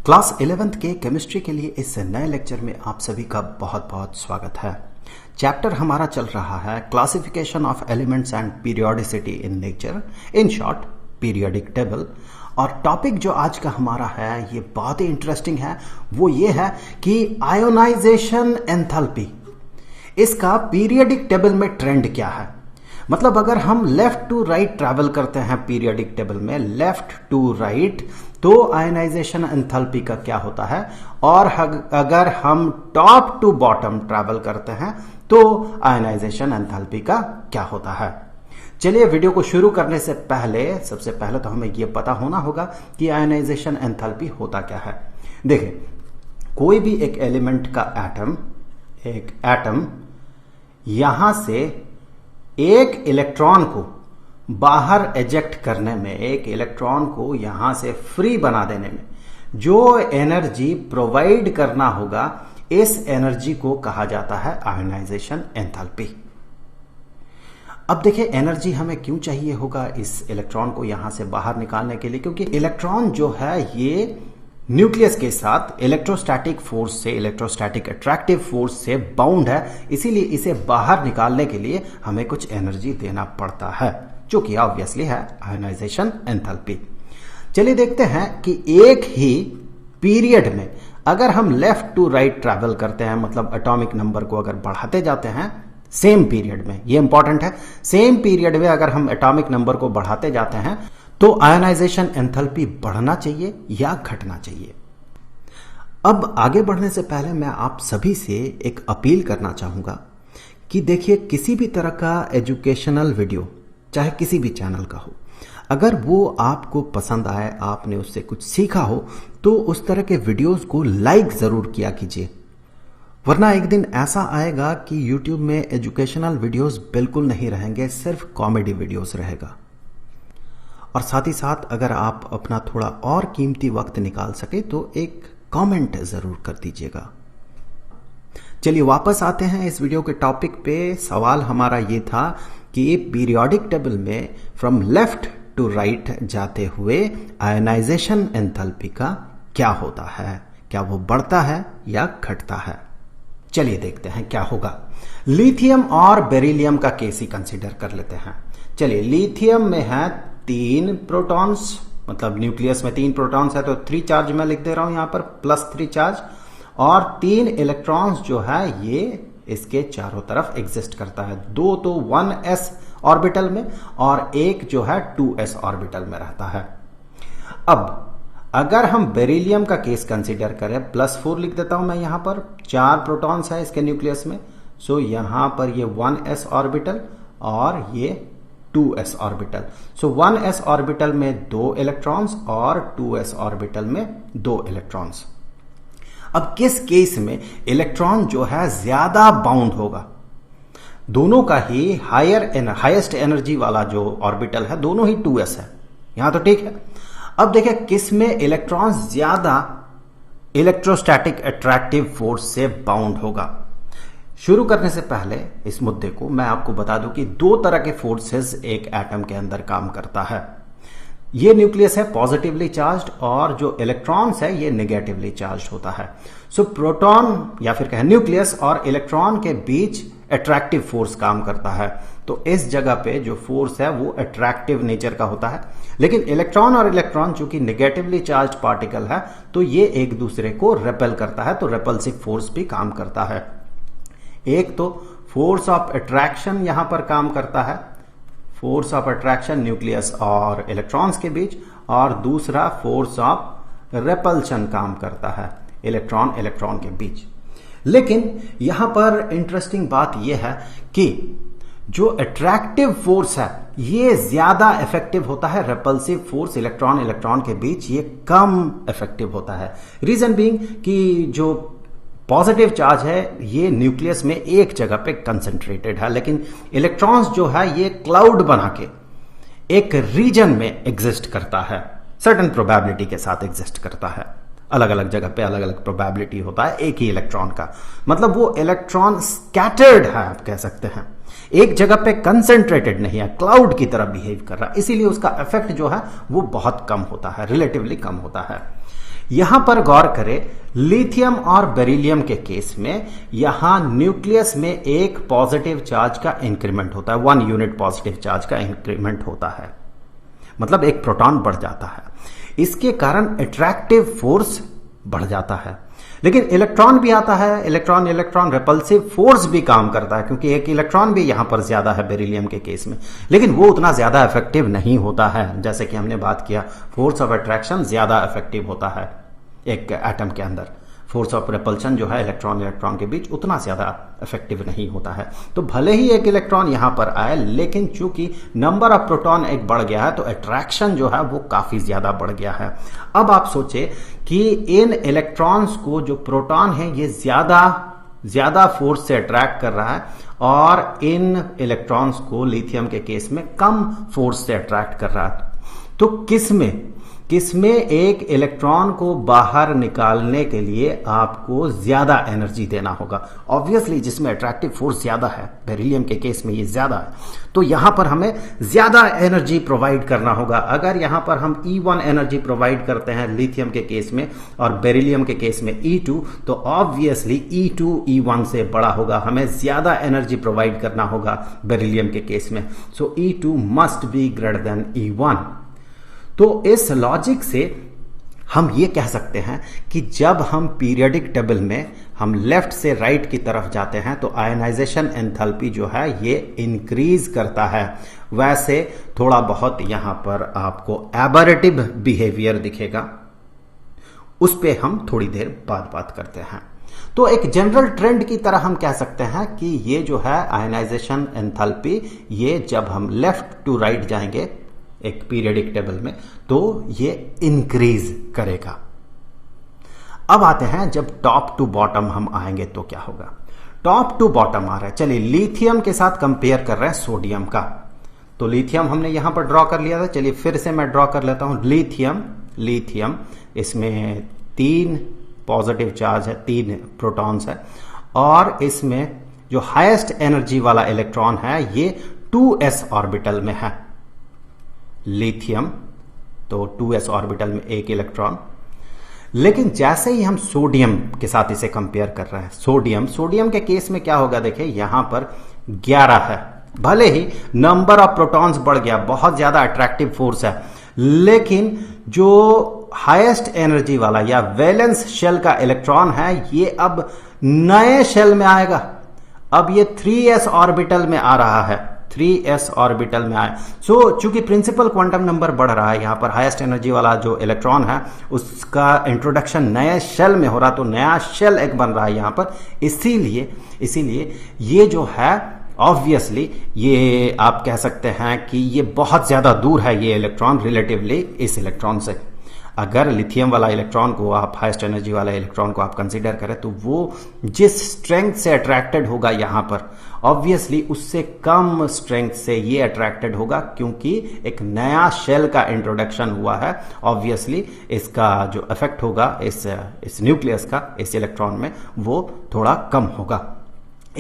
Class 11th के chemistry के लिए इस नए लेक्चर में आप सभी का बहुत बहुत स्वागत है। चैप्टर हमारा चल रहा है classification of elements and periodicity in nature, in short periodic table. और टॉपिक जो आज का हमारा है ये बहुत ही इंटरेस्टिंग है। वो ये है कि आयोनाइजेशन एंथैल्पी, इसका पीरियोडिक टेबल में ट्रेंड क्या है। मतलब अगर हम लेफ्ट टू राइट ट्रैवल करते हैं पीरियोडिक टेबल में, लेफ्ट टू राइट, तो आयोनाइजेशन एंथैल्पी का क्या होता है, और अगर हम टॉप टू बॉटम ट्रैवल करते हैं तो आयोनाइजेशन एंथैल्पी का क्या होता है। चलिए वीडियो को शुरू करने से पहले सबसे पहले तो हमें यह पता होना होगा कि आयोनाइजेशन एंथैल्पी होता क्या है। देखिए, कोई भी एक एलिमेंट का एक एटम यहां से एक इलेक्ट्रॉन को बाहर एजेक्ट करने में, एक इलेक्ट्रॉन को यहां से फ्री बना देने में जो एनर्जी प्रोवाइड करना होगा, इस एनर्जी को कहा जाता है आयोनाइजेशन एंथैल्पी। अब देखिए, एनर्जी हमें क्यों चाहिए होगा इस इलेक्ट्रॉन को यहां से बाहर निकालने के लिए, क्योंकि इलेक्ट्रॉन जो है ये न्यूक्लियस के साथ इलेक्ट्रोस्टैटिक फोर्स से, इलेक्ट्रोस्टैटिक अट्रैक्टिव फोर्स से बाउंड है। इसीलिए इसे बाहर निकालने के लिए हमें कुछ एनर्जी देना पड़ता है, जो कि ऑब्वियसली है आयोनाइजेशन एंथैल्पी। चलिए देखते हैं कि एक ही पीरियड में अगर हम लेफ्ट टू राइट ट्रैवल करते हैं, मतलब एटॉमिक नंबर को अगर बढ़ाते जाते हैं सेम पीरियड में, ये इंपॉर्टेंट है, सेम पीरियड में अगर हम एटॉमिक नंबर को बढ़ाते जाते हैं तो आयोनाइजेशन एंथैल्पी बढ़ना चाहिए या घटना चाहिए। अब आगे बढ़ने से पहले मैं आप सभी से एक अपील करना चाहूंगा कि देखिए, किसी भी तरह का एजुकेशनल वीडियो, चाहे किसी भी चैनल का हो, अगर वो आपको पसंद आए, आपने उससे कुछ सीखा हो, तो उस तरह के वीडियोस को लाइक जरूर किया कीजिए। वरना एक दिन ऐसा आएगा कि YouTube में एजुकेशनल वीडियोस बिल्कुल नहीं रहेंगे, सिर्फ कॉमेडी वीडियोस रहेगा। और साथ ही साथ अगर आप अपना थोड़ा और कीमती वक्त निकाल सके तो एक कमेंट जरूर कर दीजिएगा। चलिए वापस आते हैं इस वीडियो के टॉपिक पे। सवाल हमारा ये था कि पीरियोडिक टेबल में फ्रॉम लेफ्ट टू राइट जाते हुए आयोनाइजेशन एंथैल्पी का क्या होता है, क्या वो बढ़ता है या घटता है। चलिए देखते हैं क्या होगा। लिथियम और बेरिलियम का केस ही कंसीडर कर लेते हैं। चलिए, लिथियम में है 3 प्रोटॉन्स, मतलब न्यूक्लियस में 3 प्रोटॉन्स है तो 3 चार्ज मैं लिख दे रहा हूं यहां पर, +3 चार्ज, और 3 इलेक्ट्रॉन्स जो है ये इसके चारों तरफ एग्जिस्ट करता है। 2 तो 1s ऑर्बिटल में और एक जो है 2s ऑर्बिटल में रहता है। अब अगर हम बेरिलियम का केस कंसीडर करें, +4 लिख देता हूं मैं यहां पर, 4 प्रोटॉन्स है इसके न्यूक्लियस में, सो यहां पर ये 1s ऑर्बिटल और ये 2s ऑर्बिटल। सो 1s ऑर्बिटल में 2 इलेक्ट्रॉन्स और 2s ऑर्बिटल में 2 इलेक्ट्रॉन्स। अब किस केस में इलेक्ट्रॉन जो है ज्यादा बाउंड होगा, दोनों का ही हाईएस्ट एनर्जी वाला जो ऑर्बिटल है दोनों ही 2s है, यहां तो ठीक है। अब देखिए किस में इलेक्ट्रॉन ज्यादा इलेक्ट्रोस्टैटिक अट्रैक्टिव फोर्स से बाउंड होगा। शुरू करने से पहले इस मुद्दे को मैं आपको बता दूं कि 2 तरह के फोर्सेस एक एटम के अंदर काम करता है। ये न्यूक्लियस है पॉजिटिवली चार्ज्ड और जो इलेक्ट्रॉन्स है ये नेगेटिवली चार्ज्ड होता है। सो प्रोटॉन या फिर कहें न्यूक्लियस और इलेक्ट्रॉन के बीच अट्रैक्टिव फोर्स काम करता है। तो इस जगह पे जो फोर्स है वो अट्रैक्टिव नेचर का होता है। लेकिन इलेक्ट्रॉन और इलेक्ट्रॉन चूंकि नेगेटिवली चार्ज पार्टिकल है तो ये एक दूसरे को रेपेल करता है, तो रेपल्सिव फोर्स भी काम करता है। एक तो फोर्स ऑफ अट्रैक्शन यहां पर काम करता है, फोर्स ऑफ अट्रैक्शन न्यूक्लियस और इलेक्ट्रॉन्स के बीच, और दूसरा फोर्स ऑफ रेपल्शन काम करता है इलेक्ट्रॉन के बीच। लेकिन यहां पर इंटरेस्टिंग बात यह है कि जो अट्रैक्टिव फोर्स है ये ज्यादा इफेक्टिव होता है, रेपल्सिव फोर्स इलेक्ट्रॉन के बीच ये कम इफेक्टिव होता है। रीजन बीइंग कि जो पॉजिटिव चार्ज है ये न्यूक्लियस में एक जगह पे कंसंट्रेटेड है, लेकिन इलेक्ट्रॉन्स जो है ये क्लाउड बना के एक रीजन में एग्जिस्ट करता है, सर्टेन प्रोबेबिलिटी के साथ एग्जिस्ट करता है। अलग अलग जगह पे अलग अलग प्रोबेबिलिटी होता है एक ही इलेक्ट्रॉन का, मतलब वो इलेक्ट्रॉन स्कैटर्ड है आप कह सकते हैं, एक जगह पे कंसंट्रेटेड नहीं है, क्लाउड की तरह बिहेव कर रहा है। इसीलिए उसका इफेक्ट जो है वो बहुत कम होता है, रिलेटिवली कम होता है। यहां पर गौर करें, लिथियम और बेरिलियम के केस में यहां न्यूक्लियस में एक पॉजिटिव चार्ज का इंक्रीमेंट होता है, 1 यूनिट पॉजिटिव चार्ज का इंक्रीमेंट होता है, मतलब एक प्रोटॉन बढ़ जाता है। इसके कारण अट्रैक्टिव फोर्स बढ़ जाता है। लेकिन इलेक्ट्रॉन भी आता है, इलेक्ट्रॉन रिपल्सिव फोर्स भी काम करता है, क्योंकि एक इलेक्ट्रॉन भी यहां पर ज्यादा है बेरिलियम के केस में, लेकिन वो उतना ज्यादा इफेक्टिव नहीं होता है। जैसे कि हमने बात किया, फोर्स ऑफ अट्रैक्शन ज्यादा इफेक्टिव होता है एक एटम के अंदर, फोर्स ऑफ रिपल्शन जो है इलेक्ट्रॉन के बीच उतना ज्यादा इफेक्टिव नहीं होता है। तो भले ही एक इलेक्ट्रॉन यहां पर आए, लेकिन चूंकि नंबर ऑफ प्रोटॉन एक बढ़ गया है, तो अट्रैक्शन जो है वो काफी ज्यादा बढ़ गया है। अब आप सोचे कि इन इलेक्ट्रॉन्स को जो प्रोटॉन है ये ज्यादा फोर्स से अट्रैक्ट कर रहा है, और इन इलेक्ट्रॉन्स को लिथियम के केस में कम फोर्स से अट्रैक्ट कर रहा है। तो किसमें एक इलेक्ट्रॉन को बाहर निकालने के लिए आपको ज्यादा एनर्जी देना होगा? ऑब्वियसली जिसमें अट्रैक्टिव फोर्स ज्यादा है, बेरिलियम के केस में ये ज्यादा है, तो यहां पर हमें ज्यादा एनर्जी प्रोवाइड करना होगा। अगर यहां पर हम E1 एनर्जी प्रोवाइड करते हैं लिथियम के केस में और बेरिलियम के केस में E2, तो ऑब्वियसली E2 E1 से बड़ा होगा, हमें ज्यादा एनर्जी प्रोवाइड करना होगा बेरिलियम के केस में। सो E2 must be greater than E1। तो इस लॉजिक से हम ये कह सकते हैं कि जब हम पीरियोडिक टेबल में हम लेफ्ट से राइट की तरफ जाते हैं तो आयनाइजेशन एंथैल्पी जो है ये इंक्रीज करता है। वैसे थोड़ा बहुत यहां पर आपको एबरेटिव बिहेवियर दिखेगा, उस पे हम थोड़ी देर बाद बात करते हैं। तो एक जनरल ट्रेंड की तरह हम कह सकते हैं कि ये जो है आयनाइजेशन एंथैल्पी, ये जब हम लेफ्ट टू राइट जाएंगे एक पीरियोडिक टेबल में, तो ये इंक्रीज करेगा। अब आते हैं जब टॉप टू बॉटम हम आएंगे तो क्या होगा। टॉप टू बॉटम आ रहा है, चलिए लिथियम के साथ कंपेयर कर रहे हैं सोडियम का। तो लिथियम हमने यहां पर ड्रॉ कर लिया था, चलिए फिर से मैं ड्रॉ कर लेता हूं। लिथियम इसमें 3 पॉजिटिव चार्ज है, 3 प्रोटॉन्स है, और इसमें जो हाईएस्ट एनर्जी वाला इलेक्ट्रॉन है ये 2s ऑर्बिटल में है। लिथियम तो 2s ऑर्बिटल में एक इलेक्ट्रॉन। लेकिन जैसे ही हम सोडियम के साथ इसे कंपेयर कर रहे हैं, सोडियम के केस में क्या होगा, देखिए यहां पर 11 है। भले ही नंबर ऑफ प्रोटॉन्स बढ़ गया, बहुत ज्यादा अट्रैक्टिव फोर्स है, लेकिन जो हाईएस्ट एनर्जी वाला या वैलेंस शेल का इलेक्ट्रॉन है ये अब नए शेल में आएगा। अब ये 3s ऑर्बिटल में आ रहा है, 3s ऑर्बिटल में आए। सो चूंकि प्रिंसिपल क्वांटम नंबर बढ़ रहा है, यहां पर हाईएस्ट एनर्जी वाला जो इलेक्ट्रॉन है उसका इंट्रोडक्शन नए शेल में हो रहा, तो नया शेल एक बन रहा है यहां पर। इसीलिए ये जो है ऑब्वियसली ये आप कह सकते हैं कि ये बहुत ज्यादा दूर है ये इलेक्ट्रॉन रिलेटिवली इस इलेक्ट्रॉन से। अगर लिथियम वाला इलेक्ट्रॉन को आप हाईएस्ट एनर्जी वाला इलेक्ट्रॉन को आप कंसीडर करें तो वो जिस स्ट्रेंथ से अट्रैक्टेड होगा यहां पर, ऑब्वियसली उससे कम स्ट्रेंथ से ये अट्रैक्टेड होगा, क्योंकि एक नया शेल का इंट्रोडक्शन हुआ है। ऑब्वियसली इसका जो इफेक्ट होगा इस न्यूक्लियस का इस इलेक्ट्रॉन में वो थोड़ा कम होगा।